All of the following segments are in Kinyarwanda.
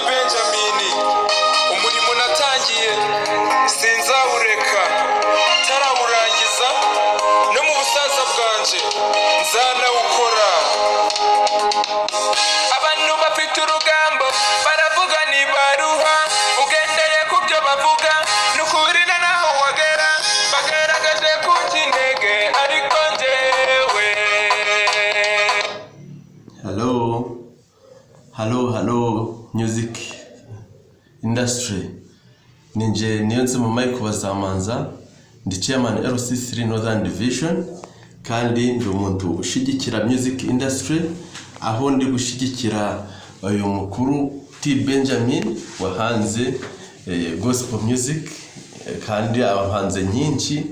Benjamin umurimo natangiye sinzawureka tarawurangiza no mu busaza bwanje nzanawukora abantu bafite urugambo baravuga nibaruha ugendeye ku byo bavuga n'ukuri naho wagera bagaragaje ku kinege ariko njyewe Hello music industry ninje niyonze mu mic Bazamanza ndi chairman LC3 Northern Division kandi ndi umuntu ushigikira music industry aho ndi gushigikira uyu mukuru T Benjamin wahanze gospel music kandi abahanze nyinshi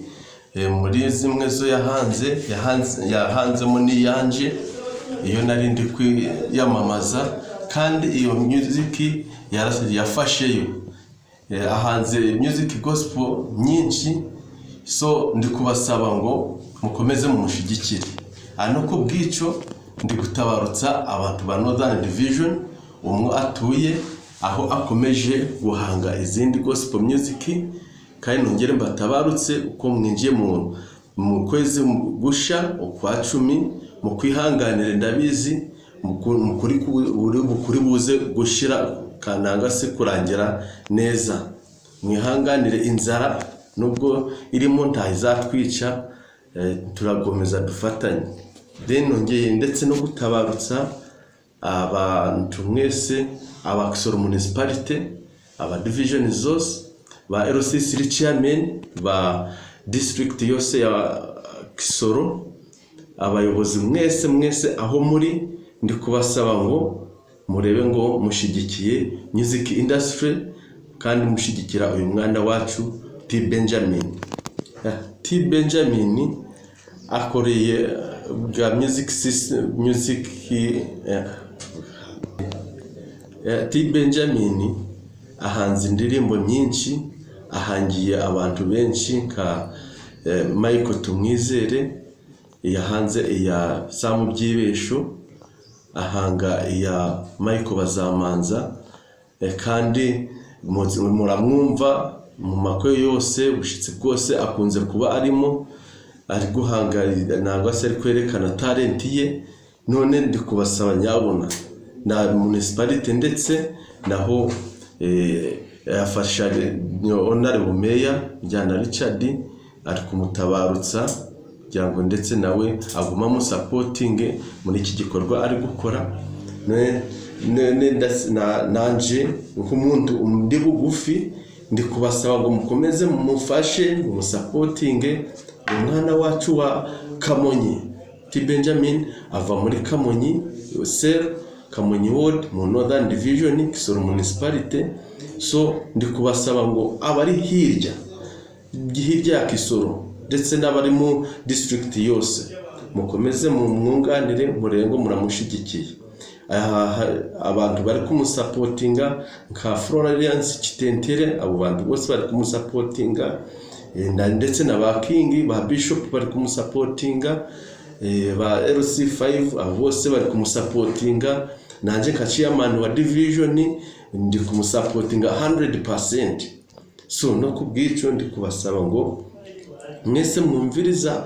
muri zimwe zo yahanze mu niyanje iyo nari ndi kwiyamamaza kandi iyo music yafasheyo ahanze music gospel nyinshi so ndi kubasaba ngo mukomeze mu mushigikire ano ko bwico ndi gutabarutsa abantu ba Northern Division umwe atuye aho akomeje guhanga izindi gospel music kandi nongere mbatabarutse uko mwinjiye mu kwezi gusha ukwa 10 mu kwihanganira ndabizi mukuri buze gushira kananga se kurangira neza mwihanganire inzara nubwo irimo ntazatwica turagomeza dufatanye nongeye ndetse no gutabarutsa abantu mwese aba Kisoro Municipality aba division zose ba LC3 chairman ba district yose ya Kisoro abayobozi mwese aho muri ndi kubasaba ngo murebe ngo mushigikiye music industry kandi mushigikira uyu mwana wacu T Benjamin. T Benjamin akoreye bwa music system T Benjamin ahanze indirimbo nyinshi ahangiye abantu benshi nka Michael Tumwizere yahanze ya Samu Byibesho ahanga ya Michael Bazamanza kandi muramwumva mu makwe yose bushitse bwose akunze kuba arimo ari guhanga nangwa se ari kwerekana talent ye none ndi kubasaba nyabona na municipality ndetse naho yafasha honorable mayor Jana Richard ari kumutabarutsa kugirango ndetse nawe aguma mu supporting muri iki gikorwa ari gukora nanje nk'umuntu ndi bugufi ndi kubasaba ngo mukomeze mumufashe mu supporting umwana wacu wa Kamonyi T Benjamin ava muri Kamonyi Kamonyi Ward mu Northern Division Kisoro Municipality so ndi kubasaba ngo abari hirya ya Kisoro ndetse n'abari mu district yose mukomeze mu mwunganire murengo muramushigikiye abantu bari kumusupportinga nka Florence Kitentere abo bantu bose bari kumusupportinga ndetse n'aba King ba Bishop bari kumusupportinga ba LC5 abo bose bari kumusupportinga nanje nka chairman wa division ndi kumusupportinga 100%. So no kubwico ndi kubasaba ngo mwese mwumviriza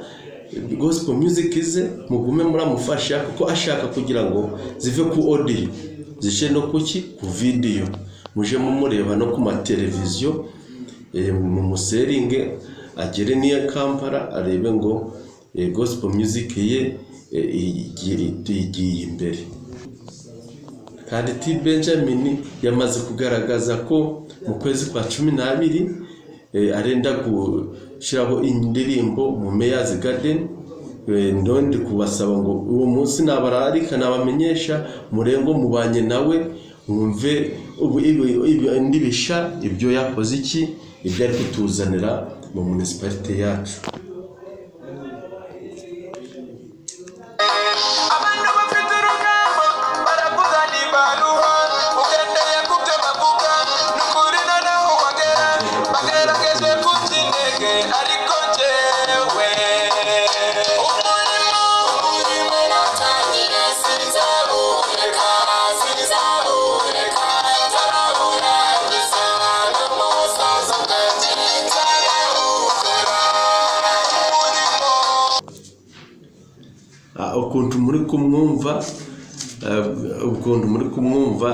gospel music ize mugume muramufasha kuko ashaka kugira ngo zive ku audio zishe no kuki ku video muje mumureba no ku mateleviziyo mu museringe agere niya Kampala arebe ngo gospel music ye igiye imbere. Kandi T Benjamin yamaze kugaragaza ko mu kwezi kwa 12 arenda gushiraho indirimbo mu Mayor's Garden ndondi kubasaba ngo uwo munsi nabararika nabamenyesha murengo mubanye nawe mwumve ndibisha ibyo yakoze iki ibyo ari kutuzanira mu municipality yacu. Sinzabure ukuntu muri kumwumva ukuntu muri kumwumva